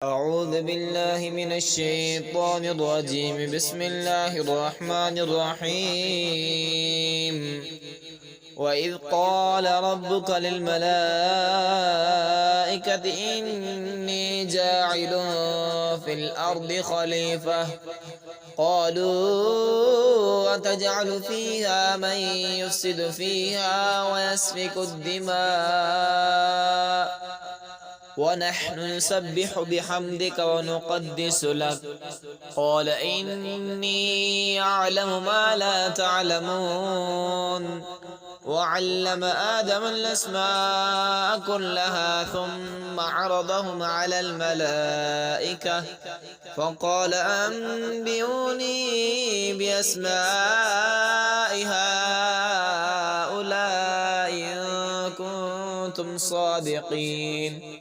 أعوذ بالله من الشيطان الرجيم. بسم الله الرحمن الرحيم. وإذ قال ربك للملائكة إني جاعل في الأرض خليفة قالوا أتجعل فيها من يفسد فيها ويسفك الدماء ونحن نسبح بحمدك ونقدس لك قال إني أعلم ما لا تعلمون. وعلم آدم الأسماء كلها ثم عرضهم على الملائكة فقال أنبئوني بأسماء هؤلاء إن كنتم صادقين.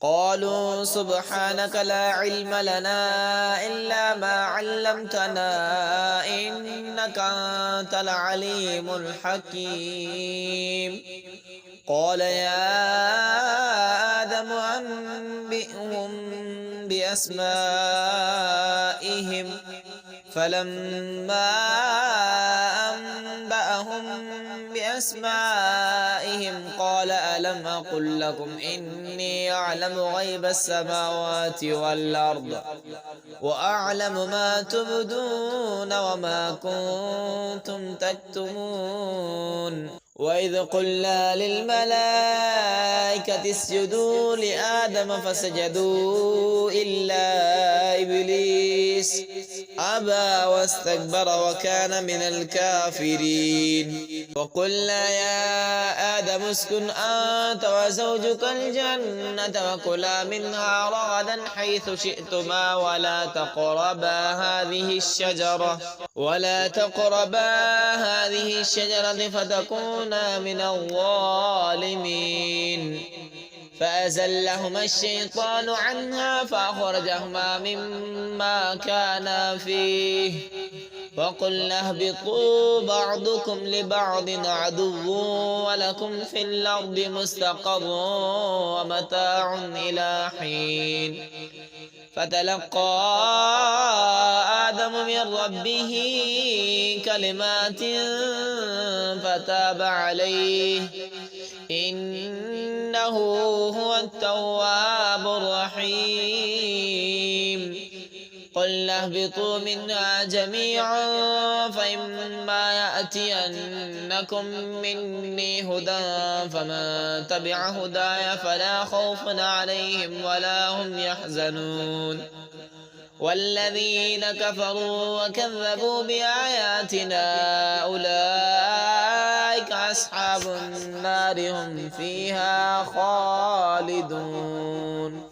قالوا سبحانك لا علم لنا إلا ما علمتنا إنك أنت العليم الحكيم. قال يا آدم أنبئهم بأسمائهم فلما أنبأهم بأسمائهم قال ألم أقل لكم إني أعلم غيب السماوات والأرض وأعلم ما تبدون وما كنتم تكتمون. وإذ قلنا للملائكة اسجدوا لآدم فسجدوا إلا إبليس أبى واستكبر وكان من الكافرين. وقلنا يا آدم اسكن أنت وزوجك الجنة وكلا منها رغدا حيث شئتما ولا تقربا هذه الشجرة فتكونا من الظالمين. فأزلهما الشيطان عنها فأخرجهما مما كانا فيه وقلنا اهبطوا بعضكم لبعض عدو ولكم في الأرض مستقر ومتاع إلى حين. فتلقى آدم من ربه كلمات فتاب عليه إنه هو التواب الرحيم. قلنا اهبطوا منها جميعا فإما يأتينكم مني هدى فمن تبع هداي فلا خوف عليهم ولا هم يحزنون. والذين كفروا وكذبوا بآياتنا أولئك أصحاب النار هم فيها خالدون.